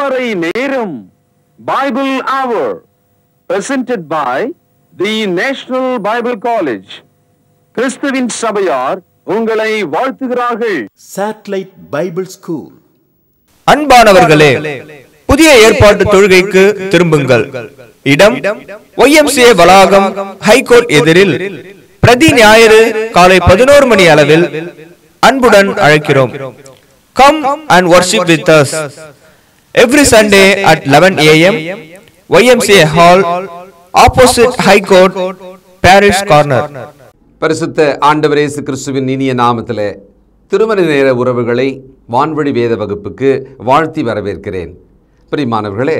திருமறை நேரம் Bible Hour presented by the National Bible College. கிறிஸ்துவின் சபையார் உங்களை வாழ்த்துகிறார்கள். Satellite Bible School. அன்பானவர்களே, புதிய ஏற்பாட்டு தொழுகைக்கு திரும்புங்கள். இடம் YMCA வளாகம், ஹைகோர்ட் எதிரில், பிரதி ஞாயிறு காலை 11 மணி அளவில் அன்புடன் அழைக்கிறோம். Come and worship with us every Sunday at 11 a.m. YMCA Hall, opposite High Court, Parish Corner. பரிசுத்த ஆண்டவர் இயேசு கிறிஸ்துவின் இனிய நாமத்திலே திருமண நேர உறவுகளை வான்வழி வேத வகுப்புக்கு வாழ்த்தி வரவேற்கிறேன். பிரியமானவர்களே,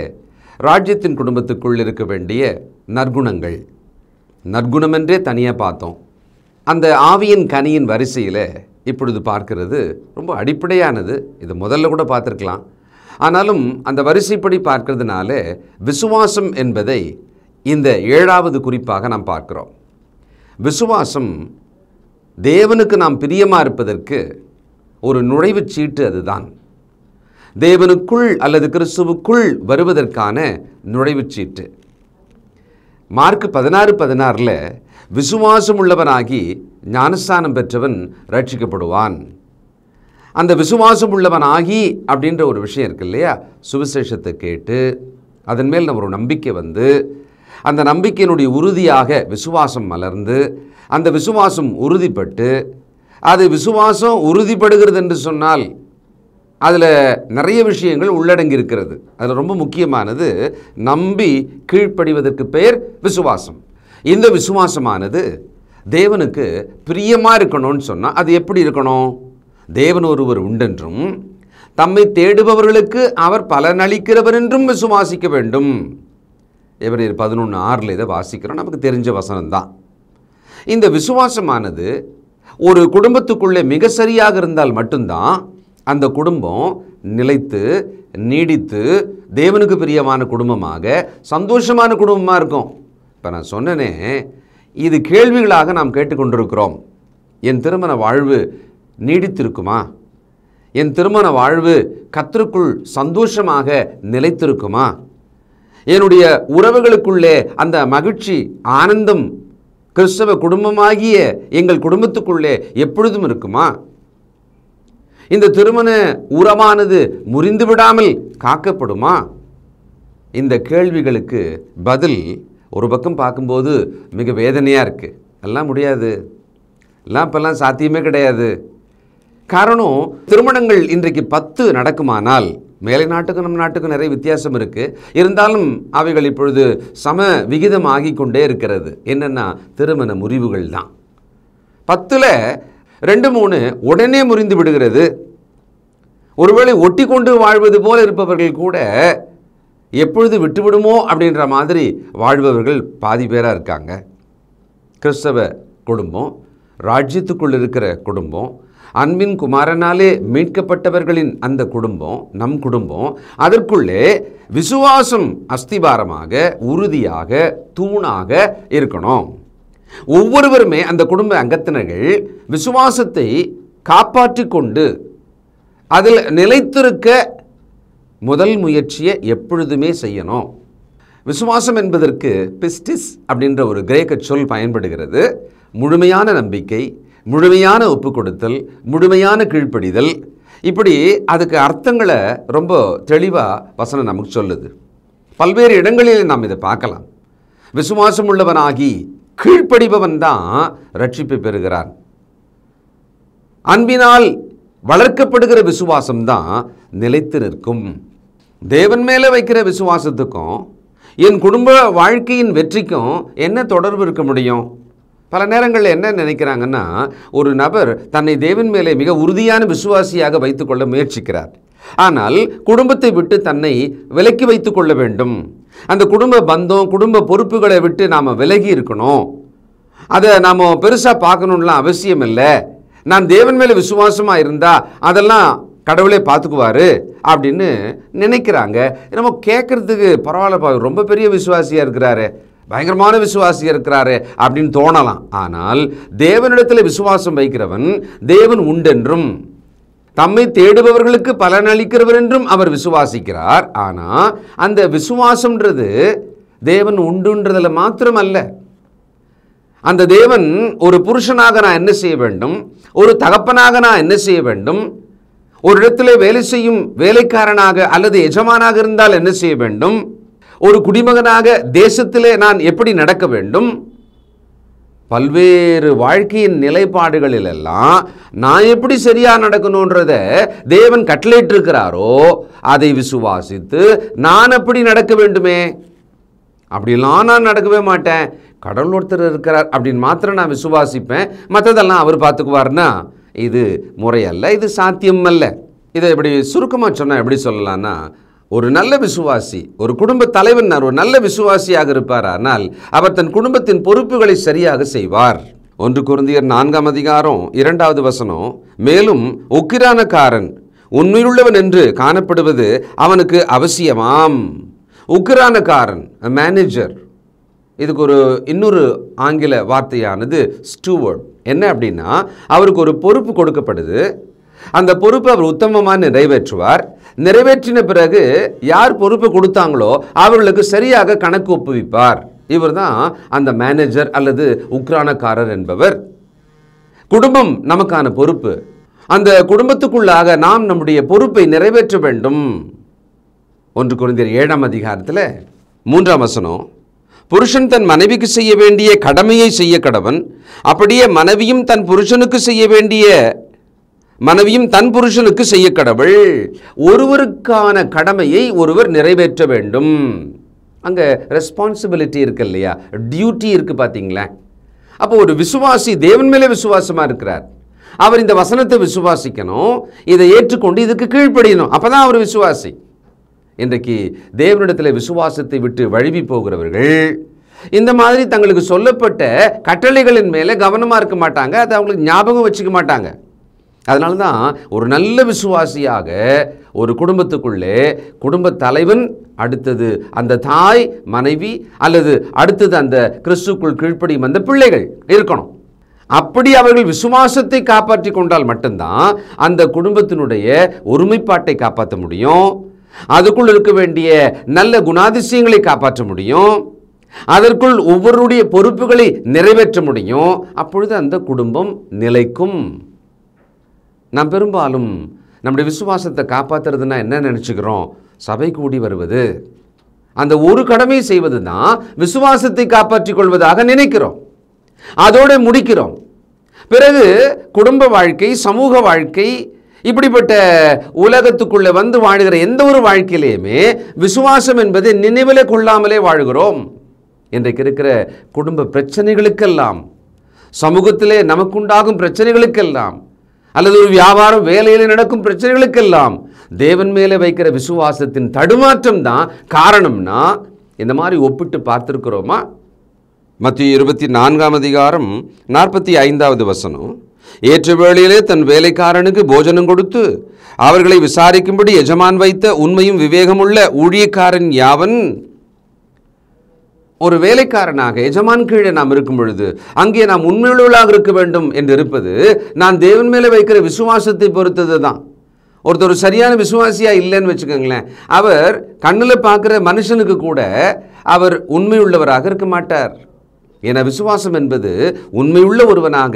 ராஜ்யத்தின் குடும்பத்துக்குள் இருக்க வேண்டிய நற்குணங்கள், நற்குணம் என்றே தனியாக பார்த்தோம். அந்த ஆவியின் கனியின் வரிசையில் இப்பொழுது பார்க்கிறது ரொம்ப அடிப்படையானது. இது முதல்ல கூட பார்த்துருக்கலாம். ஆனாலும் அந்த வரிசைப்படி பார்க்கறதுனால விசுவாசம் என்பதை இந்த 7வது குறிப்பாக நாம் பார்க்கிறோம். விசுவாசம் தேவனுக்கு நாம் பிரியமாக இருப்பதற்கு ஒரு நுழைவுச் சீட்டு. அதுதான் தேவனுக்குள் அல்லது கிறிஸ்துவுக்குள் வருவதற்கான நுழைவுச் சீட்டு. மார்க் 16:16 விசுவாசம் உள்ளவனாகி ஞானஸ்தானம் பெற்றவன் ரட்சிக்கப்படுவான். அந்த விசுவாசம் உள்ளவனாகி அப்படின்ற ஒரு விஷயம் இருக்கு இல்லையா? சுவிசேஷத்தை கேட்டு அதன் மேல் நம்ம ஒரு நம்பிக்கை வந்து, அந்த நம்பிக்கையினுடைய உறுதியாக விசுவாசம் மலர்ந்து, அந்த விசுவாசம் உறுதிப்பட்டு, அது விசுவாசம் உறுதிப்படுகிறது என்று சொன்னால் அதில் நிறைய விஷயங்கள் உள்ளடங்கி இருக்கிறது. அதில் ரொம்ப முக்கியமானது நம்பி கீழ்ப்படிவதற்கு பெயர் விசுவாசம். இந்த விசுவாசமானது தேவனுக்கு பிரியமாக இருக்கணும்னு சொன்னால் அது எப்படி இருக்கணும்? தேவன் ஒருவர் உண்டென்றும் தம்மை தேடுபவர்களுக்கு அவர் பலனளிக்கிறவர் என்றும் விசுவாசிக்க வேண்டும். எபிரேயர் 11:6 இதை வாசிக்கிறோம். நமக்கு தெரிஞ்ச வசனம்தான். இந்த விசுவாசமானது ஒரு குடும்பத்துக்குள்ளே மிக சரியாக இருந்தால் மட்டும்தான் அந்த குடும்பம் நிலைத்து நீடித்து தேவனுக்கு பிரியமான குடும்பமாக சந்தோஷமான குடும்பமாக இருக்கும். இப்போ நான் சொன்னனே, இது கேள்விகளாக நாம் கேட்டுக்கொண்டிருக்கிறோம். என் திருமண வாழ்வு நீடித்திருக்குமா? என் திருமண வாழ்வு கர்த்தருக்குள் சந்தோஷமாக நிலைத்திருக்குமா? என்னுடைய உறவுகளுக்குள்ளே அந்த மகிழ்ச்சி, ஆனந்தம் கிறிஸ்தவ குடும்பமாகிய எங்கள் குடும்பத்துக்குள்ளே எப்பொழுதும் இருக்குமா? இந்த திருமண உறவானது முறிந்து விடாமல் காக்கப்படுமா? இந்த கேள்விகளுக்கு பதில் ஒரு பக்கம் பார்க்கும்போது மிக வேதனையாக இருக்குது. எல்லாம் முடியாது, எல்லாம் இப்போல்லாம் சாத்தியமே கிடையாது. காரணம், திருமணங்கள் இன்றைக்கு 10 நடக்குமானால் மேலை நாட்டுக்கும் நம் நாட்டுக்கும் நிறைய வித்தியாசம் இருக்குது. இருந்தாலும் அவைகள் இப்பொழுது சம விகிதம் ஆகிக்கொண்டே இருக்கிறது. என்னென்னா திருமண முறிவுகள் தான். 10ல் 2-3 உடனே முறிந்து விடுகிறது. ஒருவேளை ஒட்டி கொண்டு வாழ்வது போல இருப்பவர்கள் கூட எப்பொழுது விட்டுவிடுமோ அப்படின்ற மாதிரி வாழ்பவர்கள் பாதி பேராக இருக்காங்க. கிறிஸ்தவ குடும்பம், ராஜ்யத்துக்குள் இருக்கிற குடும்பம், அன்பின் குமாரனாலே மீட்கப்பட்டவர்களின் அந்த குடும்பம், நம் குடும்பம், அதற்குள்ளே விசுவாசம் அஸ்திபாரமாக உறுதியாக தூணாக இருக்கணும். ஒவ்வொருவருமே அந்த குடும்ப அங்கத்தினர்கள் விசுவாசத்தை காப்பாற்றி கொண்டு அதில் நிலைத்திருக்க முதல் முயற்சியை எப்பொழுதுமே செய்யணும். விசுவாசம் என்பதற்கு பிஸ்டிஸ் அப்படின்ற ஒரு கிரேக்க சொல் பயன்படுகிறது. முழுமையான நம்பிக்கை, முழுமையான ஒப்பு கொடுத்தல், முழுமையான கீழ்ப்படிதல். இப்படி அதுக்கு அர்த்தங்களை ரொம்ப தெளிவாக வசனம் நமக்கு சொல்லுது. பல்வேறு இடங்களில் நாம் இதை பார்க்கலாம். விசுவாசம் உள்ளவனாகி கீழ்ப்படிபவன் தான் ரட்சிப்பை பெறுகிறான். அன்பினால் வளர்க்கப்படுகிற விசுவாசம்தான் நிலைத்து நிற்கும். தேவன் மேலே வைக்கிற விசுவாசத்துக்கும் என் குடும்ப வாழ்க்கையின் வெற்றிக்கும் என்ன தொடர்பு இருக்க முடியும்? பல நேரங்களில் என்ன நினைக்கிறாங்கன்னா, ஒரு நபர் தன்னை தேவன் மேலே மிக உறுதியான விசுவாசியாக வைத்துக்கொள்ள முயற்சிக்கிறார். ஆனால் குடும்பத்தை விட்டு தன்னை விலக்கி வைத்து கொள்ள வேண்டும். அந்த குடும்ப பந்தம், குடும்ப பொறுப்புகளை விட்டு நாம் விலகி இருக்கணும். அதை நாம் பெருசாக பார்க்கணுன்னா அவசியம் இல்லை. நான் தேவன் மேலே விசுவாசமாக இருந்தால் அதெல்லாம் கடவுளே பார்த்துக்குவார் அப்படின்னு நினைக்கிறாங்க. நம்ம கேட்குறதுக்கு பரவாயில்லப்பா, ரொம்ப பெரிய விசுவாசியாக இருக்கிறாரு, பயங்கரமான விசுவாசியாக இருக்கிறாரு அப்படின்னு தோணலாம். ஆனால் தேவனிடத்தில் விசுவாசம் வைக்கிறவன் தேவன் உண்டென்றும் தம்மை தேடுபவர்களுக்கு பலன் அளிக்கிறவர் என்றும் அவர் விசுவாசிக்கிறார். ஆனால் அந்த விசுவாசம்ன்றது தேவன் உண்டுன்றதில் மாத்திரம் அல்ல. அந்த தேவன் ஒரு புருஷனாக நான் என்ன செய்ய வேண்டும், ஒரு தகப்பனாக நான் என்ன செய்ய வேண்டும், ஒரு இடத்துல வேலை செய்யும் வேலைக்காரனாக அல்லது எஜமானாக இருந்தால் என்ன செய்ய வேண்டும், ஒரு குடிமகனாக தேசத்திலே நான் எப்படி நடக்க வேண்டும், பல்வேறு வாழ்க்கையின் நிலைப்பாடுகளில் எல்லாம் நான் எப்படி சரியா நடக்கணும்ன்றத தேவன் கட்டளையிட்டு இருக்கிறாரோ அதை விசுவாசித்து நான் அப்படி நடக்க வேண்டுமே. அப்படிலாம் நான் நடக்கவே மாட்டேன், கடவுள் ஒருத்தர் இருக்கிறார் அப்படின்னு மாத்திரம் நான் விசுவாசிப்பேன், மற்றதெல்லாம் அவர் பார்த்துக்குவார்னா இது முறையல்ல, இது சாத்தியம் அல்ல. இதை இப்படி சுருக்கமாக சொன்னால் எப்படி சொல்லலாம்னா, ஒரு நல்ல விசுவாசி, ஒரு குடும்ப தலைவன் ஒரு நல்ல விசுவாசியாக இருப்பார். ஆனால் அவர் தன் குடும்பத்தின் பொறுப்புகளை சரியாக செய்வார். 1 கொரிந்தியர் 4:2 மேலும் உக்கிரானக்காரன் உண்மையுள்ளவன் என்று காணப்படுவது அவனுக்கு அவசியமாம். உக்கிரானக்காரன் மேனேஜர், இதுக்கு இன்னொரு ஆங்கில வார்த்தையானது ஸ்டூவர்ட். என்ன அப்படின்னா, அவருக்கு ஒரு பொறுப்பு கொடுக்கப்படுது, அந்த பொறுப்பை அவர் உத்தமமாக நிறைவேற்றுவார். நிறைவேற்றின பிறகு யார் பொறுப்பு கொடுத்தாங்களோ அவர்களுக்கு சரியாக கணக்கு ஒப்புவிப்பார். இவர் தான் அந்த மேனேஜர் அல்லது உக்ரானக்காரர் என்பவர். குடும்பம் நமக்கான பொறுப்பு. அந்த குடும்பத்துக்குள்ளாக நாம் நம்முடைய பொறுப்பை நிறைவேற்ற வேண்டும். 1 கொரிந்தியர் 7:3 புருஷன் தன் மனைவிக்கு செய்ய வேண்டிய கடமையை செய்ய கடவன், அப்படியே மனைவியும் தன் புருஷனுக்கு செய்ய கடவுள். ஒருவருக்கான கடமையை ஒருவர் நிறைவேற்ற வேண்டும். அங்கே ரெஸ்பான்சிபிலிட்டி இருக்கு இல்லையா, டியூட்டி இருக்கு பார்த்தீங்களா. அப்போ ஒரு விசுவாசி தேவன் மேலே விசுவாசமாக இருக்கிறார், அவர் இந்த வசனத்தை விசுவாசிக்கணும், இதை ஏற்றுக்கொண்டு இதுக்கு கீழ்ப்படியணும், அப்பதான் அவர் விசுவாசி. இன்றைக்கு தேவனிடத்தில் விசுவாசத்தை விட்டு வழுவி போகிறவர்கள் இந்த மாதிரி தங்களுக்கு சொல்லப்பட்ட கட்டளைகளின் மேலே கவனமாக இருக்க மாட்டாங்க, அதை அவங்களுக்கு ஞாபகம் வச்சுக்க மாட்டாங்க. அதனால தான் ஒரு நல்ல விசுவாசியாக ஒரு குடும்பத்துக்குள்ளே குடும்ப தலைவன், அடுத்தது அந்த தாய் மனைவி, அல்லது அடுத்தது அந்த கிறிஸ்துக்குள் கீழ்ப்படியும் அந்த பிள்ளைகள் இருக்கணும். அப்படி அவர்கள் விசுவாசத்தை காப்பாற்றி கொண்டால் மட்டும்தான் அந்த குடும்பத்தினுடைய ஒருமைப்பாட்டை காப்பாற்ற முடியும், அதுக்குள் இருக்க வேண்டிய நல்ல குணாதிசயங்களை காப்பாற்ற முடியும், அதற்குள் ஒவ்வொருடைய பொறுப்புகளை நிறைவேற்ற முடியும். அப்பொழுது அந்த குடும்பம் நிலைக்கும். நாம் பெரும்பாலும் நம்முடைய விசுவாசத்தை காப்பாற்றுறதுன்னா என்ன நினச்சிக்கிறோம், சபை கூடி வருவது, அந்த ஒரு கடமை செய்வது தான் விசுவாசத்தை காப்பாற்றிக் கொள்வதாக நினைக்கிறோம், அதோடு முடிக்கிறோம். பிறகு குடும்ப வாழ்க்கை, சமூக வாழ்க்கை, இப்படிப்பட்ட உலகத்துக்குள்ளே வந்து வாழ்கிற எந்த ஒரு வாழ்க்கையிலையுமே விசுவாசம் என்பதை நினைவிலே கொள்ளாமலே வாழ்கிறோம். இன்றைக்கு இருக்கிற குடும்ப பிரச்சனைகளுக்கெல்லாம், சமூகத்திலே நமக்குண்டாகும் பிரச்சனைகளுக்கெல்லாம், அல்லது ஒரு வியாபாரம் வேலையில் நடக்கும் பிரச்சனைகளுக்கெல்லாம் தேவன் மேலே வைக்கிற விசுவாசத்தின் தடுமாற்றம் தான் காரணம்னா இந்த மாதிரி ஒப்பிட்டு பார்த்துருக்கிறோமா? மத்தேயு 24:45 ஏற்ற வேளையிலே தன் வேலைக்காரனுக்கு போஜனம் கொடுத்து அவர்களை விசாரிக்கும்படி எஜமான் வைத்த உண்மையும் விவேகமுள்ள ஊழியக்காரன் யாவன். ஒரு வேலைக்காரனாக எஜமான் கீழே நாம் இருக்கும் பொழுது அங்கே நாம் உண்மையுள்ளவர்களாக இருக்க வேண்டும் என்று இருப்பது நான் தேவன் மேலே வைக்கிற விசுவாசத்தை பொறுத்தது தான். ஒருத்தர் சரியான விசுவாசியாக இல்லைன்னு வச்சுக்கோங்களேன், அவர் கண்ணில் பார்க்குற மனுஷனுக்கு கூட அவர் உண்மையுள்ளவராக இருக்க மாட்டார். ஏன்னா விசுவாசம் என்பது உண்மையுள்ள ஒருவனாக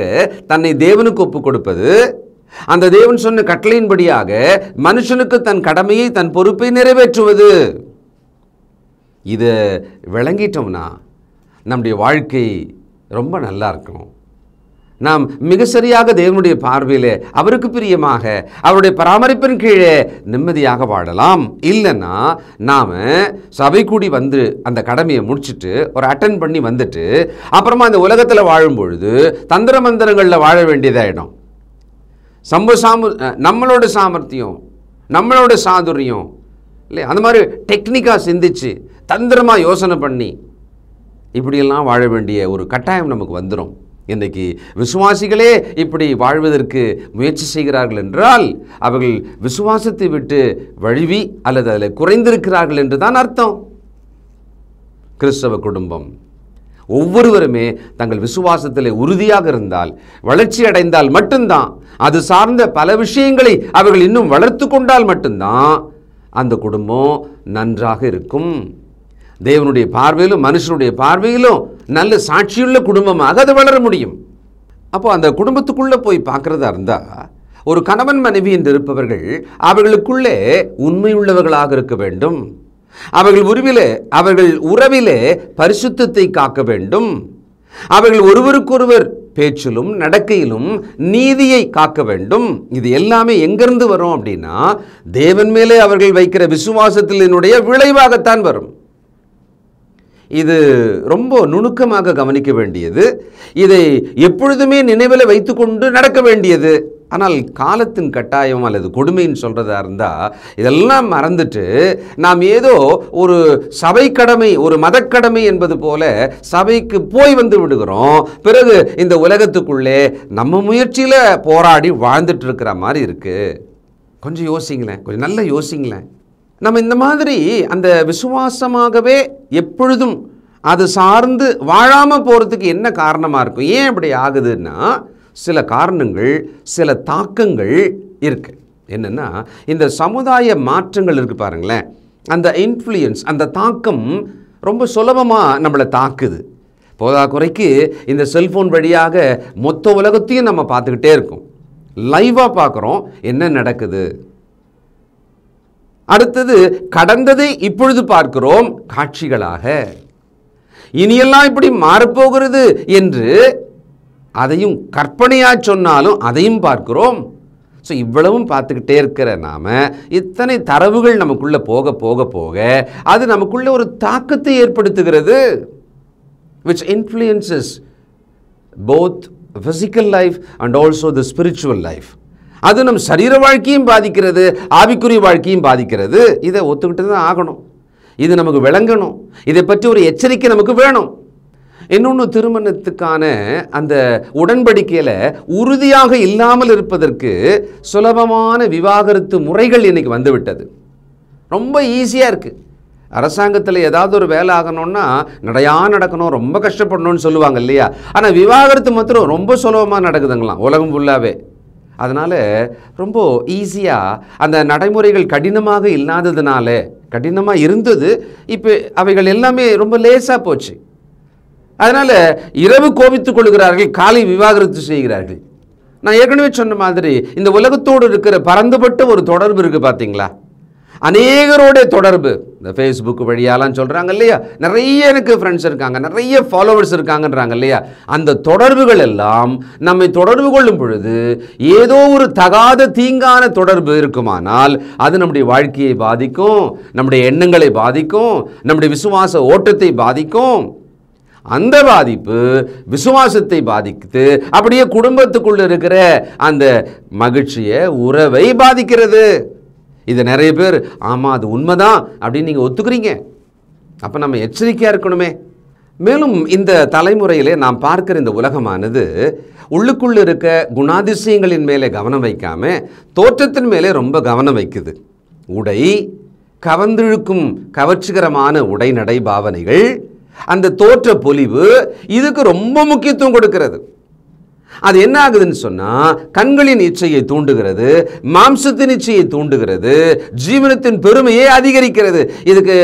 தன்னை தேவனுக்கு ஒப்பு கொடுப்பது, அந்த தேவன் சொன்ன கட்டளையின்படியாக மனுஷனுக்கு தன் கடமையை, தன் பொறுப்பை நிறைவேற்றுவது. இதை விளங்கிட்டோம்னா நம்முடைய வாழ்க்கை ரொம்ப நல்லா இருக்கும். நாம் மிக சரியாக தேவனுடைய பார்வையில் அவருக்கு பிரியமாக அவருடைய பராமரிப்பின் கீழே நிம்மதியாக வாழலாம். இல்லைன்னா நாம் சபை கூடி வந்து அந்த கடமையை முடிச்சுட்டு ஒரு அட்டன் பண்ணி வந்துட்டு அப்புறமா அந்த உலகத்தில் வாழும்பொழுது தந்திர மந்திரங்களில் வாழ வேண்டியதாகிடும். நம்மளோட சாமர்த்தியம், நம்மளோட சாதுரியம் இல்லை, அந்த மாதிரி டெக்னிக்காக சிந்திச்சு தந்திரமாக யோசனை பண்ணி இப்படியெல்லாம் வாழ வேண்டிய ஒரு கட்டாயம் நமக்கு வந்துடும். இன்றைக்கி விசுவாசிகளே இப்படி வாழ்வதற்கு முயற்சி செய்கிறார்கள் என்றால் அவர்கள் விசுவாசத்தை விட்டு வழுவி அல்லது அதில் குறைந்திருக்கிறார்கள் என்று தான் அர்த்தம். கிறிஸ்தவ குடும்பம் ஒவ்வொருவருமே தங்கள் விசுவாசத்திலே உறுதியாக இருந்தால், வளர்ச்சி அடைந்தால் மட்டும்தான், அது சார்ந்த பல விஷயங்களை அவர்கள் இன்னும் வளர்த்து கொண்டால் மட்டும்தான் அந்த குடும்பம் நன்றாக இருக்கும். தேவனுடைய பார்வையிலும் மனுஷனுடைய பார்வையிலும் நல்ல சாட்சியுள்ள குடும்பமாக அது வளர முடியும். அப்போ அந்த குடும்பத்துக்குள்ளே போய் பார்க்குறதா இருந்தால், ஒரு கணவன் மனைவி என்று இருப்பவர்கள் அவர்களுக்குள்ளே உண்மையுள்ளவர்களாக இருக்க வேண்டும். அவர்கள் உறவிலே பரிசுத்தத்தை காக்க வேண்டும். அவர்கள் ஒருவருக்கொருவர் பேச்சிலும் நடக்கையிலும் நீதியை காக்க வேண்டும். இது எல்லாமே எங்கிருந்து வரும் அப்படின்னா, தேவன் மேலே அவர்கள் வைக்கிற விசுவாசத்தினுடைய விளைவாகத்தான் வரும். இது ரொம்ப நுணுக்கமாக கவனிக்க வேண்டியது. இதை எப்பொழுதுமே நினைவில் வைத்துக்கொண்டு நடக்க வேண்டியது. ஆனால் காலத்தின் கட்டாயம் அல்லது கொடுமைன்னு சொல்கிறதா இருந்தால் இதெல்லாம் மறந்துட்டு நாம் ஏதோ ஒரு சபை கடமை, ஒரு மதக்கடமை என்பது போல சபைக்கு போய் வந்து விடுகிறோம். பிறகு இந்த உலகத்துக்குள்ளே நம்ம முயற்சியில் போராடி வாழ்ந்துட்டு இருக்கிற மாதிரி இருக்குது. கொஞ்சம் யோசிங்களேன், கொஞ்சம் நல்லா யோசிங்களேன். நம்ம இந்த மாதிரி அந்த விசுவாசமாகவே எப்பொழுதும் அது சார்ந்து வாழாமல் போகிறதுக்கு என்ன காரணமாக இருக்கும்? ஏன் அப்படி ஆகுதுன்னா, சில காரணங்கள், சில தாக்கங்கள் இருக்கு. என்னென்னா, இந்த சமுதாய மாற்றங்கள் இருக்குது பாருங்களேன், அந்த இன்ஃப்ளூயன்ஸ், அந்த தாக்கம் ரொம்ப சுலபமாக நம்மளை தாக்குது. போதாக்குறைக்கு இந்த செல்ஃபோன் வழியாக மொத்த உலகத்தையும் நம்ம பார்த்துக்கிட்டே இருக்கோம். லைவாக பார்க்குறோம் என்ன நடக்குது. அடுத்தது, கடந்ததை இப்பொழுது பார்க்கிறோம் காட்சிகளாக. இனியெல்லாம் இப்படி மாறப்போகிறது என்று அதையும் கற்பனையா சொன்னாலும் அதையும் பார்க்கிறோம். ஸோ இவ்வளவும் பார்த்துக்கிட்டே இருக்கிற நாம, இத்தனை தரவுகள் நமக்குள்ள போக போக போக அது நமக்குள்ள ஒரு தாக்கத்தை ஏற்படுத்துகிறது. which influences both physical life and also the spiritual life. அது நம் சரீர வாழ்க்கையும் பாதிக்கிறது, ஆவிக்குரிய வாழ்க்கையும் பாதிக்கிறது. இதை ஒத்துக்கிட்டு தான் ஆகணும். இது நமக்கு விளங்கணும். இதை பற்றி ஒரு எச்சரிக்கை நமக்கு வேணும். இன்னொன்று, திருமணத்துக்கான அந்த உடன்படிக்கையில் உறுதியாக இல்லாமல் இருப்பதற்கு சுலபமான விவாகரத்து முறைகள் இன்னைக்கு வந்துவிட்டது. ரொம்ப ஈஸியாக இருக்குது. அரசாங்கத்தில் ஏதாவது ஒரு வேலை ஆகணும்னா நடக்கணும், ரொம்ப கஷ்டப்படணும்னு சொல்லுவாங்க இல்லையா? ஆனால் விவாகரத்து மாத்திரம் ரொம்ப சுலபமாக நடக்குதுங்களாம் உலகம் ஃபுல்லாகவே. அதனால் ரொம்ப ஈஸியாக அந்த நடைமுறைகள் கடினமாக இல்லாததுனால, கடினமாக இருந்தது, இப்போ அவைகள் எல்லாமே ரொம்ப லேசாக போச்சு. அதனால் இரவு கோபித்துக் கொள்கிறார்கள், காலை விவாகரத்து செய்கிறார்கள். நான் ஏற்கனவே சொன்ன மாதிரி இந்த உலகத்தோடு இருக்கிற பரந்துபட்ட ஒரு தொடர்பு இருக்குது பார்த்தீங்களா? அநேகரோட தொடர்பு. இந்த ஃபேஸ்புக் வழியாலாம் சொல்கிறாங்க இல்லையா, நிறைய எனக்கு ஃப்ரெண்ட்ஸ் இருக்காங்க, நிறைய ஃபாலோவர்ஸ் இருக்காங்கன்றாங்க இல்லையா? அந்த தொடர்புகள் எல்லாம் நம்மை தொடர்பு கொள்ளும் பொழுது ஏதோ ஒரு தகாத தீங்கான தொடர்பு இருக்குமானால் அது நம்முடைய வாழ்க்கையை பாதிக்கும், நம்முடைய எண்ணங்களை பாதிக்கும், நம்முடைய விசுவாச ஓட்டத்தை பாதிக்கும். அந்த பாதிப்பு விசுவாசத்தை பாதிக்குது, அப்படியே குடும்பத்துக்குள்ள இருக்கிற அந்த மகிழ்ச்சியை, உறவை பாதிக்கிறது. இது நிறைய பேர் ஆமாம் அது உண்மைதான் அப்படின்னு நீங்கள் ஒத்துக்கிறீங்க. அப்போ நம்ம எச்சரிக்கையாக இருக்கணுமே. மேலும் இந்த தலைமுறையிலே நாம் பார்க்கிற இந்த உலகமானது உள்ளுக்குள்ள இருக்க குணாதிசயங்களின் மேலே கவனம் வைக்காம தோற்றத்தின் மேலே ரொம்ப கவனம் வைக்குது. உடை, கவர்ந்திழுக்கும் கவர்ச்சிகரமான உடை நடை பாவனைகள், அந்த தோற்ற பொலிவு, இதுக்கு ரொம்ப முக்கியத்துவம் கொடுக்கிறது. அது என்ன ஆகுதுன்னு சொன்னா, கண்களின் இச்சையை தூண்டுகிறது, மாம்சத்தின் இச்சையை தூண்டுகிறது, ஜீவனத்தின் பெருமையை அதிகரிக்கிறது. இதுக்கு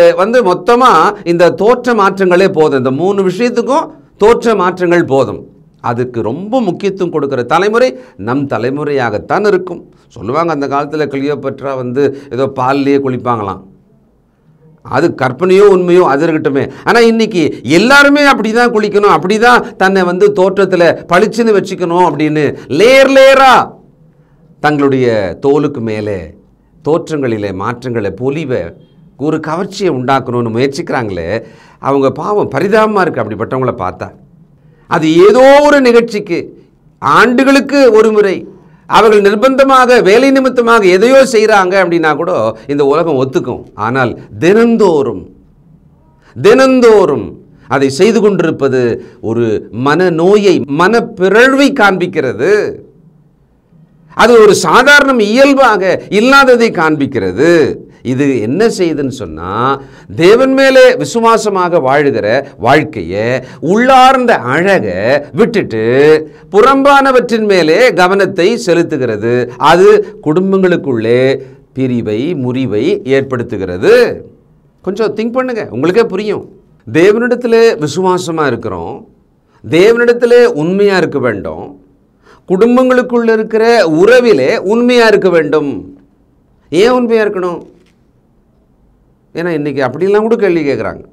மொத்தமா இந்த தோற்ற மாற்றங்களே போதும். இந்த 3 விஷயத்துக்கும் தோற்ற மாற்றங்கள் போதும். அதுக்கு ரொம்ப முக்கியத்துவம் கொடுக்கிற தலைமுறை நம் தலைமுறையாகத்தான் இருக்கும். சொல்லுவாங்க, அந்த காலத்தில் கிளியோபட்ரா ஏதோ பால்லையே குளிப்பாங்களாம். அது கற்பனையோ உண்மையோ அது இருக்கட்டுமே. ஆனால் இன்னைக்கு எல்லாருமே அப்படி தான் குளிக்கணும், அப்படி தான் தன்னை தோற்றத்தில் பளிச்சுன்னு வச்சுக்கணும் அப்படின்னு லேயரா தங்களுடைய தோலுக்கு மேலே தோற்றங்களிலே மாற்றங்களை, பொலிவை, ஒரு கவர்ச்சியை உண்டாக்கணும்னு முயற்சிக்கிறாங்களே, அவங்க பாவம் பரிதாபமாக இருக்குது அப்படிப்பட்டவங்கள பார்த்தா. அது ஏதோ ஒரு நிகழ்ச்சிக்கு ஆண்டுகளுக்கு ஒரு முறை அவர்கள் நிர்பந்தமாக வேலை நிமித்தமாக எதையோ செய்கிறாங்க அப்படின்னா கூட இந்த உலகம் ஒத்துக்கும். ஆனால் தினந்தோறும் அதை செய்து கொண்டிருப்பது ஒரு மனநோயை, மனப்பிறழ்வை காண்பிக்கிறது. அது ஒரு சாதாரண இயல்பாக இல்லாததை காண்பிக்கிறது. இது என்ன செய்யுதுன்னு சொன்னா, தேவன் மேலே விசுவாசமாக வாழுகிற வாழ்க்கையை உள்ளார்ந்த அழக விட்டுட்டு புறம்பானவற்றின் மேலே கவனத்தை செலுத்துகிறது. அது குடும்பங்களுக்குள்ளே பிரிவை, முறிவை ஏற்படுத்துகிறது. கொஞ்சம் திங்க் பண்ணுங்க, உங்களுக்கே புரியும். தேவனிடத்தில் விசுவாசமாக இருக்கிறோம், தேவனிடத்தில் உண்மையாக இருக்க வேண்டும், குடும்பங்களுக்குள்ள இருக்கிற உறவிலே உண்மையாக இருக்க வேண்டும். ஏன் உண்மையாக இருக்கணும்? ஏன்னா இன்றைக்கி அப்படிலாம் கூட கேள்வி கேட்குறாங்க.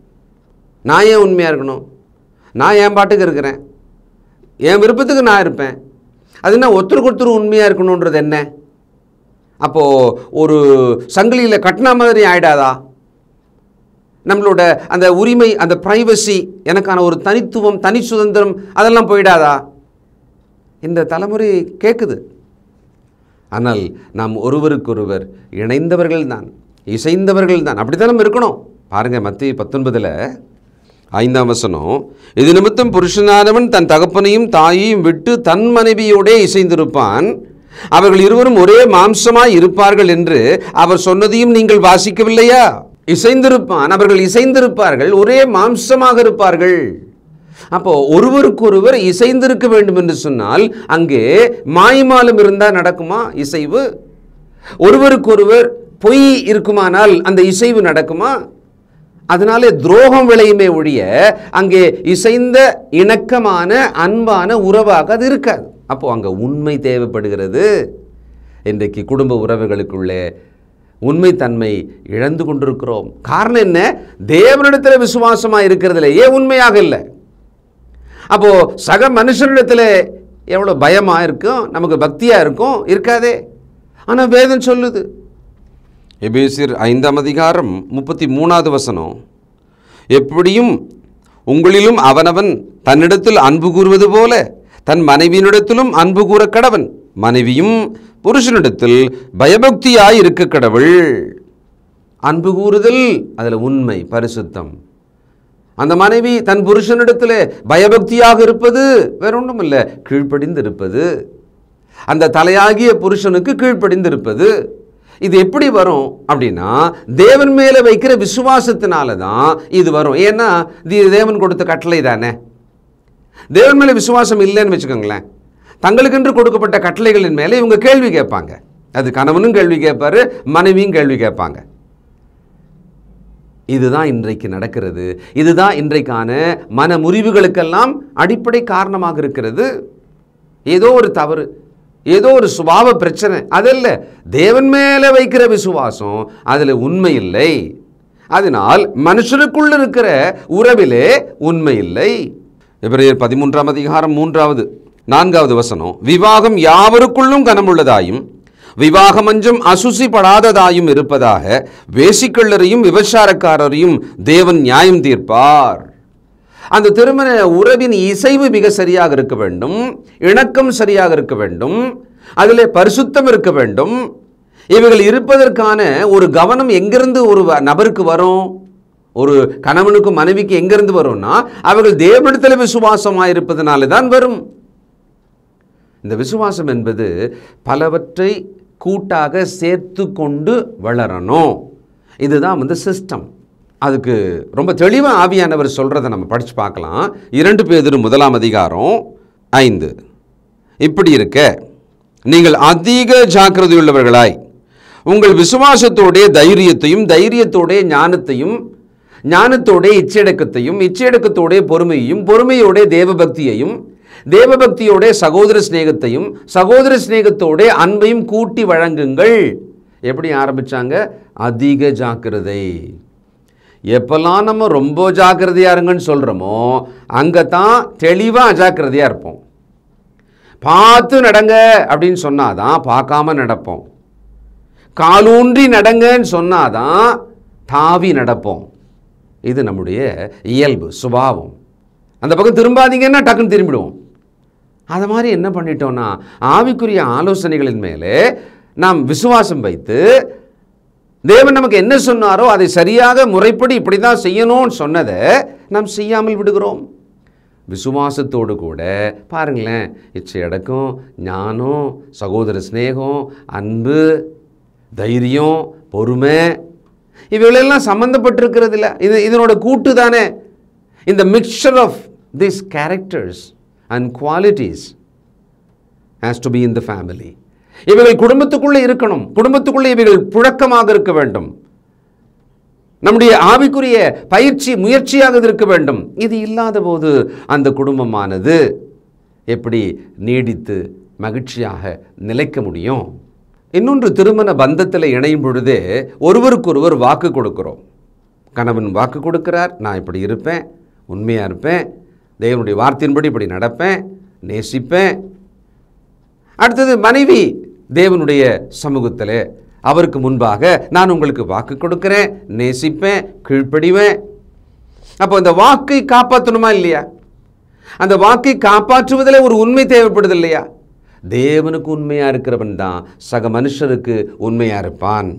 நான் ஏன் உண்மையாக இருக்கணும்? நான் என் பாட்டுக்கு இருக்கிறேன், என் விருப்பத்துக்கு நான் இருப்பேன், அது என்ன ஒருத்தருக்கு ஒருத்தர் உண்மையாக இருக்கணுன்றது என்ன? அப்போது ஒரு சங்கிலியில் கட்டின மாதிரி ஆகிடாதா? நம்மளோட அந்த உரிமை, அந்த பிரைவசி, எனக்கான ஒரு தனித்துவம், தனி சுதந்திரம், அதெல்லாம் போயிடாதா? இந்த தலைமுறை கேட்குது. ஆனால் நாம் ஒருவருக்கொருவர் இணைந்தவர்கள் தான், இசைந்தவர்கள் தான். அப்படித்தான் நம்ம இருக்கணும். பாருங்கள், மத்திய 19 5ஆம் வசனம், இது நிமித்தம் புருஷனானவன் தன் தகப்பனையும் தாயையும் விட்டு தன் மனைவியோடே இசைந்திருப்பான், அவர்கள் இருவரும் ஒரே மாம்சமாய் இருப்பார்கள் என்று அவர் சொன்னதையும் நீங்கள் வாசிக்கவில்லையா? இசைந்திருப்பான், அவர்கள் இசைந்திருப்பார்கள், ஒரே மாம்சமாக இருப்பார்கள். அப்போ ஒருவருக்கொருவர் இசைந்திருக்க வேண்டும் என்று சொன்னால் அங்கே மாய்மாலம் இருந்தால் நடக்குமா இசைவு? ஒருவருக்கொருவர் பொய் இருக்குமானால் அந்த இசைவு நடக்குமா? அதனாலே துரோகம் விளையுமே ஒழிய அங்கே இசைந்த இணக்கமான அன்பான உறவாக அது இருக்காது. அப்போ அங்கே உண்மை தேவைப்படுகிறது. இன்றைக்கு குடும்ப உறவுகளுக்குள்ளே உண்மைத்தன்மை இழந்து கொண்டிருக்கிறோம். காரணம் என்ன? தேவனிடத்தில் விசுவாசமாக இருக்கிறதுலையே உண்மையாக இல்லை. அப்போ சக மனுஷனிடத்தில் எவ்வளோ பயமாக இருக்கும், நமக்கு பக்தியாக இருக்கும், இருக்காதே. ஆனால் வேதம் சொல்லுது, எபேசியர் 5ஆம் அதிகாரம் 33வது வசனம், எப்படியும் உங்களிலும் அவனவன் தன்னிடத்தில் அன்பு கூறுவது போல தன் மனைவியினிடத்திலும் அன்பு கூற கடவன், மனைவியும் புருஷனிடத்தில் பயபக்தியாய் இருக்க கடவுள். அன்பு கூறுதல், அதில் உண்மை, பரிசுத்தம். அந்த மனைவி தன் புருஷனிடத்தில் பயபக்தியாக இருப்பது வேற ஒன்றும் இல்லை, கீழ்ப்படிந்து இருப்பது. அந்த தலையாகிய புருஷனுக்கு கீழ்ப்படிந்து இருப்பது. இது எப்படி வரும் அப்படின்னா, தேவன் மேலே வைக்கிற விசுவாசத்தினால தான் இது வரும். ஏன்னா இது தேவன் கொடுத்த கட்டளை தானே. தேவன் மேலே விசுவாசம் இல்லைன்னு வச்சுக்கோங்களேன், தங்களுக்கென்று கொடுக்கப்பட்ட கட்டளைகளின் மேலே இவங்க கேள்வி கேட்பாங்க. அது கணவனும் கேள்வி கேட்பாரு, மனைவியும் கேள்வி கேட்பாங்க. இதுதான் இன்றைக்கு நடக்கிறது. இதுதான் இன்றைக்கான மன முறிவுகளுக்கெல்லாம் அடிப்படை காரணமாக இருக்கிறது. ஏதோ ஒரு தவறு, ஏதோ ஒரு சுபாவ பிரச்சனை, அதல்ல, தேவன் மேலே வைக்கிற விசுவாசம் அதில் உண்மை இல்லை. அதனால் மனுஷனுக்குள்ள இருக்கிற உறவிலே உண்மை இல்லை. எபிரேயர் 13ஆம் அதிகாரம் 3-4வது வசனம், விவாகம் யாவருக்குள்ளும் கனமுள்ளதாயும் விவாகமஞ்சம் அசுசிப்படாததாயும் இருப்பதாக வேசிக்கள்ளரையும் விபச்சாரக்காரரையும் தேவன் நியாயம் தீர்ப்பார். அந்த திருமண உறவின் இசைவு மிக சரியாக இருக்க வேண்டும், இணக்கம் சரியாக இருக்க வேண்டும், அதில் பரிசுத்தம் இருக்க வேண்டும். இவைகள் இருப்பதற்கான ஒரு கவனம் எங்கிருந்து ஒரு நபருக்கு வரும்? ஒரு கணவனுக்கு மனைவிக்கு எங்கிருந்து வரும்னா, அவர்கள் தேவனிடத்தில் விசுவாசமாக இருப்பதனால தான் வரும். இந்த விசுவாசம் என்பது பலவற்றை கூட்டாக சேர்த்து கொண்டு வளரணும். இதுதான் சிஸ்டம். அதுக்கு ரொம்ப தெளிவாக ஆவியானவர் சொல்கிறத நம்ம படித்து பார்க்கலாம். 2 பேதுரு 1ஆம் அதிகாரம் 5, இப்படி இருக்க நீங்கள் அதிக ஜாக்கிரதையுள்ளவர்களாய் உங்கள் விசுவாசத்தோடைய தைரியத்தையும், தைரியத்தோடைய ஞானத்தையும், ஞானத்தோடைய இச்சையடக்கத்தையும், இச்சையடக்கத்தோடைய பொறுமையையும், பொறுமையோடைய தேவபக்தியையும், தேவபக்தியோட சகோதர சிநேகத்தையும், சகோதர சிநேகத்தோட அன்பையும் கூட்டி வழங்குங்கள். எப்படி ஆரம்பிச்சாங்க? அதிக ஜாக்கிரதை. எப்பெல்லாம் நம்ம ரொம்ப ஜாக்கிரதையா இருங்கன்னு சொல்றோமோ அங்கே தான் தெளிவாக அஜாக்கிரதையாக இருப்போம். பார்த்து நடங்க அப்படின்னு சொன்னாதான் பார்க்காம நடப்போம். காலூன்றி நடங்கன்னு சொன்னாதான் தாவி நடப்போம். இது நம்முடைய இயல்பு, சுபாவம். அந்த பக்கம் திரும்பாதீங்கன்னா டக்குன்னு திரும்பிடுவோம். அது மாதிரி என்ன பண்ணிட்டோம்னா, ஆவிக்குரிய ஆலோசனைகளின் மேலே நாம் விசுவாசம் வைத்து தேவன் நமக்கு என்ன சொன்னாரோ அதை சரியாக முறைப்படி இப்படி தான் செய்யணும்னு சொன்னதை நாம் செய்யாமல் விடுகிறோம். விசுவாசத்தோடு கூட பாருங்களேன், இச்சையடக்கம், ஞானம், சகோதர சிநேகம், அன்பு, தைரியம், பொறுமை, இவைகளெல்லாம் சம்பந்தப்பட்டிருக்கிறது இல்லை. இதனோட கூட்டு தானே. இந்த mixture of these characters and qualities has to be in the family. இவைகள் குடும்பத்துக்குள்ளே இருக்கணும். குடும்பத்துக்குள்ளே இவைகள் புழக்கமாக இருக்க வேண்டும். நம்முடைய ஆவிக்குரிய பயிற்சி முயற்சியாக இருக்க வேண்டும். இது இல்லாத போது அந்த குடும்பமானது எப்படி நீடித்து மகிழ்ச்சியாக நிலைக்க முடியும்? இன்னொன்று, திருமண பந்தத்தில் இணையும் பொழுதே ஒருவருக்கொருவர் வாக்கு கொடுக்கிறோம். கணவன் வாக்கு கொடுக்கிறார், நான் இப்படி இருப்பேன், உண்மையாக இருப்பேன், தேவனுடைய வார்த்தையின்படி இப்படி நடப்பேன், நேசிப்பேன். அடுத்தது மனைவி தேவனுடைய சமூகத்தில் அவருக்கு முன்பாக நான் உங்களுக்கு வாக்கு கொடுக்கிறேன், நேசிப்பேன், கீழ்ப்படிவேன். அப்போ இந்த வாக்கை காப்பாற்றணுமா இல்லையா? அந்த வாக்கை காப்பாற்றுவதில் ஒரு உண்மை தேவைப்படுது இல்லையா? தேவனுக்கு உண்மையாக இருக்கிறவன் தான் சக மனுஷருக்கு உண்மையாக இருப்பான்.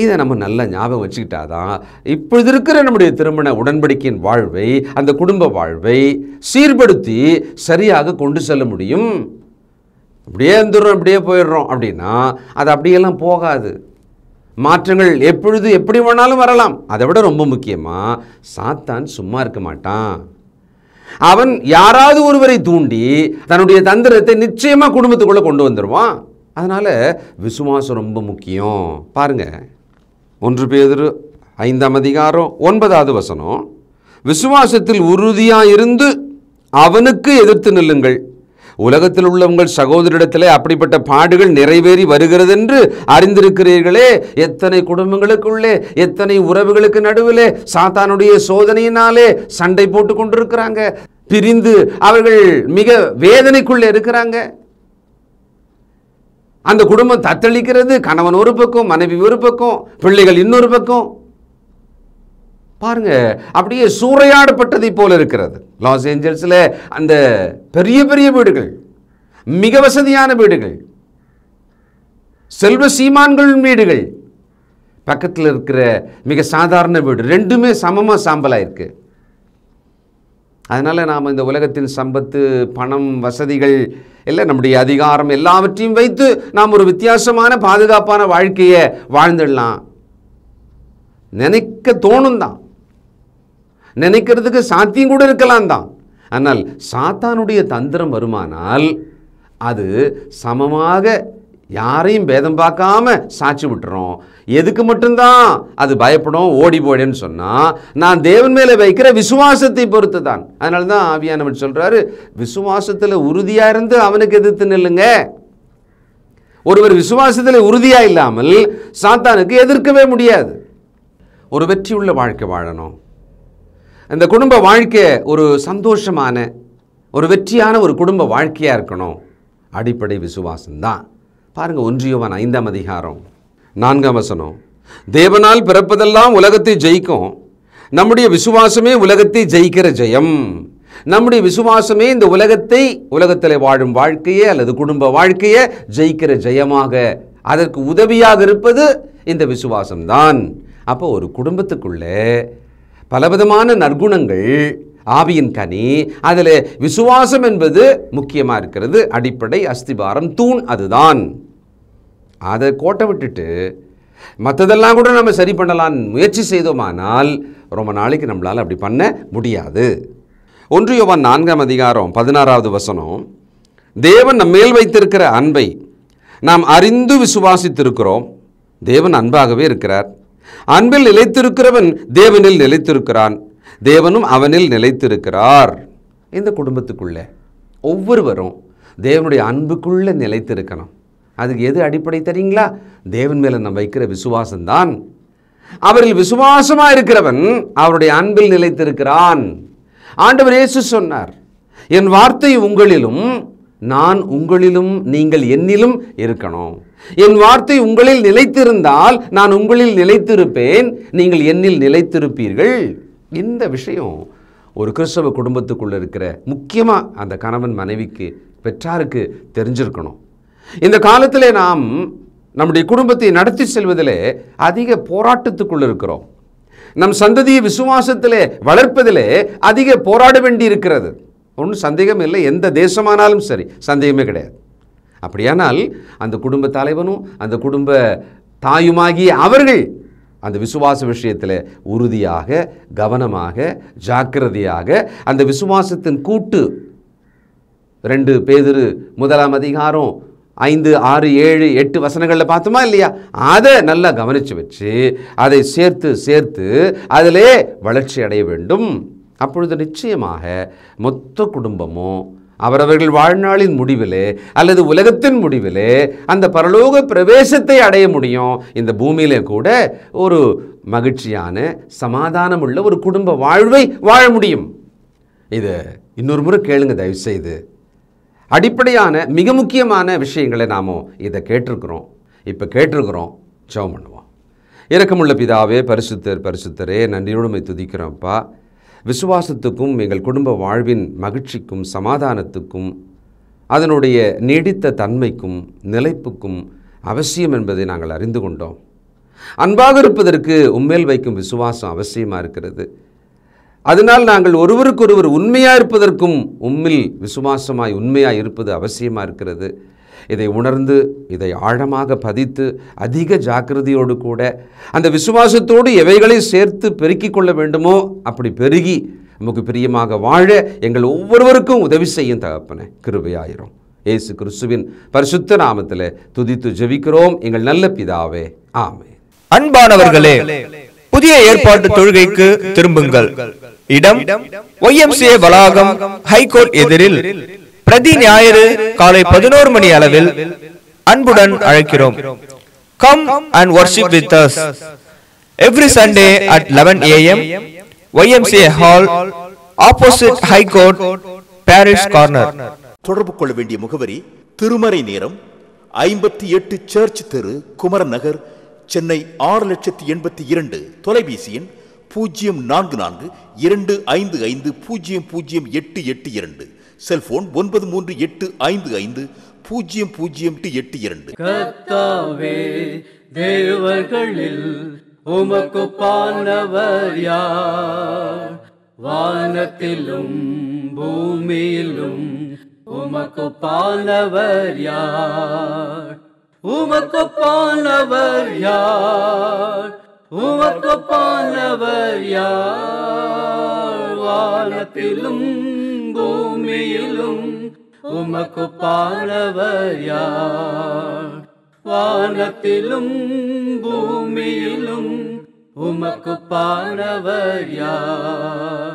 இதை நம்ம நல்ல ஞாபகம் வச்சுக்கிட்டாதான் இப்பொழுது இருக்கிற நம்முடைய திருமண உடன்படிக்கையின் வாழ்வை, அந்த குடும்ப வாழ்வை சீர்படுத்தி சரியாக கொண்டு செல்ல முடியும். அப்படியே இருந்துடுறோம், அப்படியே போயிடுறோம் அப்படின்னா அது அப்படியெல்லாம் போகாது. மாற்றங்கள் எப்பொழுது எப்படி வேணாலும் வரலாம். அதை விட ரொம்ப முக்கியமாக சாத்தான் சும்மா இருக்க மாட்டான். அவன் யாராவது ஒருவரை தூண்டி தன்னுடைய தந்திரத்தை நிச்சயமாக குடும்பத்துக்குள்ளே கொண்டு வந்துடுவான். அதனால் விசுவாசம் ரொம்ப முக்கியம். பாருங்க, 1 பேதுரு 5:9 விசுவாசத்தில் உறுதியாக இருந்து அவனுக்கு எதிர்த்து நில்லுங்கள். உலகத்தில் உள்ள உங்கள் சகோதரிடத்திலே அப்படிப்பட்ட பாடுகள் நிறைவேறி வருகிறது என்று அறிந்திருக்கிறீர்களே. எத்தனை குடும்பங்களுக்குள்ளே, எத்தனை உறவுகளுக்கு நடுவிலே சாத்தானுடைய சோதனையினாலே சண்டை போட்டு கொண்டிருக்கிறாங்க. பிரிந்து அவர்கள் மிக வேதனைக்குள்ளே இருக்கிறாங்க. அந்த குடும்பம் தத்தளிக்கிறது. கணவன் ஒரு பக்கம், மனைவி ஒரு பக்கம், பிள்ளைகள் இன்னொரு பக்கம். பாருங்க, அப்படியே சூறையாடப்பட்டதை போல இருக்கிறது. லாஸ் ஏஞ்சல்ஸில் அந்த பெரிய பெரிய வீடுகள், மிக வசதியான வீடுகள், செல்வ சீமான்கள் வீடுகள், பக்கத்தில் இருக்கிற மிக சாதாரண வீடு, ரெண்டுமே சமமாக சாம்பலாக இருக்கு. அதனால் நாம் இந்த உலகத்தின் சம்பத்து, பணம், வசதிகள் இல்லை, நம்முடைய அதிகாரம் எல்லாவற்றையும் வைத்து நாம் ஒரு வித்தியாசமான பாதுகாப்பான வாழ்க்கையை வாழ்ந்துடலாம் நினைக்க தோணும் தான். நினைக்கிறதுக்கு சாத்தியம் கூட இருக்கலாம் தான். ஆனால் சாத்தானுடைய தந்திரம் வருமானால் அது சமமாக யாரையும் பேதம் பார்க்காம சாட்சி விட்டுறோம். எதுக்கு மட்டும்தான் அது பயப்படும், ஓடி போயிடுன்னு சொன்னால் நான் தேவன் மேலே வைக்கிற விசுவாசத்தை பொறுத்து தான். அதனால தான் ஆவியானவர் சொல்கிறாரு, விசுவாசத்தில் உறுதியாக இருந்து அவனுக்கு எதிர்த்து நில்லுங்க. ஒருவர் விசுவாசத்தில் உறுதியாக இல்லாமல் சாத்தானுக்கு எதிர்க்கவே முடியாது. ஒரு வெற்றியுள்ள வாழ்க்கை வாழணும். அந்த குடும்ப வாழ்க்கை ஒரு சந்தோஷமான, ஒரு வெற்றியான ஒரு குடும்ப வாழ்க்கையாக இருக்கணும். அடிப்படை விசுவாசம்தான். பாருங்கள், 1 யோவான் 5:4 தேவனால் பிறப்பதெல்லாம் உலகத்தை ஜெயிக்கும், நம்முடைய விசுவாசமே உலகத்தை ஜெயிக்கிற ஜெயம். நம்முடைய விசுவாசமே இந்த உலகத்தில் வாழும் வாழ்க்கையே அல்லது குடும்ப வாழ்க்கையை ஜெயிக்கிற ஜெயமாக, அதற்கு உதவியாக இருப்பது இந்த விசுவாசம்தான். அப்போ ஒரு குடும்பத்துக்குள்ளே பலவிதமான நற்குணங்கள், ஆவியின் கனி, அதில் விசுவாசம் என்பது முக்கியமாக இருக்கிறது. அடிப்படை, அஸ்திபாரம், தூண் அதுதான். அதை கோட்டை விட்டுட்டு மற்றதெல்லாம் கூட நம்ம சரி பண்ணலான்னு முயற்சி செய்தோமானால் ரொம்ப நாளைக்கு நம்மளால் அப்படி பண்ண முடியாது. 1 யோவான் 4:16 தேவன் நம்மேல் வைத்திருக்கிற அன்பை நாம் அறிந்து விசுவாசித்திருக்கிறோம். தேவன் அன்பாகவே இருக்கிறார். அன்பில் நிலைத்திருக்கிறவன் தேவனில் நிலைத்திருக்கிறான், தேவனும் அவனில் நிலைத்திருக்கிறார். இந்த குடும்பத்துக்குள்ளே ஒவ்வொருவரும் தேவனுடைய அன்புக்குள்ளே நிலைத்திருக்கணும். அதுக்கு எது அடிப்படை தெரியுங்களா? தேவன் மேலே நம்ம வைக்கிற விசுவாசம்தான். அவரில் விசுவாசமாக இருக்கிறவன் அவருடைய அன்பில் நிலைத்திருக்கிறான். ஆண்டவர் இயேசு சொன்னார், என் வார்த்தை உங்களிலும் நான் உங்களிலும் நீங்கள் என்னிலும் இருக்கணும். என் வார்த்தை உங்களில் நிலைத்திருந்தால் நான் உங்களில் நிலைத்திருப்பேன், நீங்கள் என்னில் நிலைத்திருப்பீர்கள். இந்த விஷயம் ஒரு கிறிஸ்தவ குடும்பத்துக்குள்ளே இருக்கிற முக்கியமாக அந்த கணவன் மனைவிக்கு, பெற்றாருக்கு தெரிஞ்சிருக்கணும். இந்த காலத்தில் நாம் நம்முடைய குடும்பத்தை நடத்தி செல்வதில் அதிக போராட்டத்துக்குள்ளே இருக்கிறோம். நம் சந்ததியை விசுவாசத்திலே வளர்ப்பதிலே அதிக போராட வேண்டி இருக்கிறது. ஒன்றும் சந்தேகம் இல்லை, எந்த தேசமானாலும் சரி, சந்தேகமே கிடையாது. அப்படியானால் அந்த குடும்ப தலைவனும் அந்த குடும்ப தாயுமாகிய அவர்கள் அந்த விசுவாச விஷயத்தில் உறுதியாக, கவனமாக, ஜாக்கிரதையாக அந்த விசுவாசத்தின் கூட்டு 2 பேதுரு 1 அதிகாரம் 5, 6, 7, 8 வசனங்களில் பார்த்தோமா இல்லையா? அதை நல்லா கவனித்து வச்சு அதை சேர்த்து அதிலே வளர்ச்சி அடைய வேண்டும். அப்பொழுது நிச்சயமாக மொத்த குடும்பமும் அவரவர்கள் வாழ்நாளின் முடிவிலே அல்லது உலகத்தின் முடிவிலே அந்த பரலோக பிரவேசத்தை அடைய முடியும். இந்த பூமியிலே கூட ஒரு மகிழ்ச்சியான, சமாதானம் உள்ள ஒரு குடும்ப வாழ்வை வாழ முடியும். இதை இன்னொரு முறை கேளுங்க தயவுசெய்து. அடிப்படையான மிக முக்கியமான விஷயங்களை நாம் இதை கேட்டிருக்கிறோம். இப்போ கேட்டிருக்கிறோம், ஜெபம் பண்ணுவோம். இரக்கமுள்ள பிதாவே, பரிசுத்தரே, நன்றியோடு துதிக்கிறோம்ப்பா. விசுவாசத்துக்கும் எங்கள் குடும்ப வாழ்வின் மகிழ்ச்சிக்கும் சமாதானத்துக்கும் அதனுடைய நீடித்த தன்மைக்கும் நிலைப்புக்கும் அவசியம் என்பதை நாங்கள் அறிந்து கொண்டோம். அன்பாக இருப்பதற்கு உம்மேல் வைக்கும் விசுவாசம் அவசியமாக இருக்கிறது. அதனால் நாங்கள் ஒருவருக்கொருவர் உண்மையாக இருப்பதற்கும் உம்மில் விசுவாசமாய் உண்மையாக இருப்பது அவசியமாக இருக்கிறது. இதை உணர்ந்து இதை ஆழமாக பதித்து அதிக ஜாக்கிரதையோடு கூட அந்த விசுவாசத்தோடு எவைகளை சேர்த்து பெருக்கிக் கொள்ள வேண்டுமோ அப்படி பெருகி நமக்கு பிரியமாக வாழ எங்கள் ஒவ்வொருவருக்கும் உதவி செய்யும் தகப்பனே, கிருபையாயிரும். இயேசு கிறிஸ்துவின் பரிசுத்த நாமத்தில் துதித்து ஜெபிக்கிறோம் எங்கள் நல்ல பிதாவே, ஆமென். அன்பானவர்களே, புதிய ஏற்பாட்டு தொழுகைக்கு திரும்புங்கள். இடம் YMCA வளாகம், ஹைகோர்ட் எதிரில், பிரதி ஞாயிறு காலை 11 மணி அளவில் அன்புடன் அழைக்கிறோம். Come and worship with us every Sunday at 11 AM, YMCA Hall, opposite High Court, Parish Corner. தொடர்பு கொள்ள வேண்டிய முகவரி: திருமறை நேரம், 58 சர்ச் தெரு, குமரன் நகர், சென்னை 6,82,000. தொலைபேசி எண் 044255008882. செல்போன் 9385500882. கர்த்தாவே, தேவர்களில் உமக்கு பானவர் யார்? வானத்திலும் பூமியிலும் உமக்கு பானவர் யார்? உமக்கு பானவர் யார்? உமக்கு பானவர் யார்? வானத்திலும் பூமியிலும் உமக்கு பானவர் யார்? வானத்திலும் பூமியிலும் உமக்கு பானவர் யார்?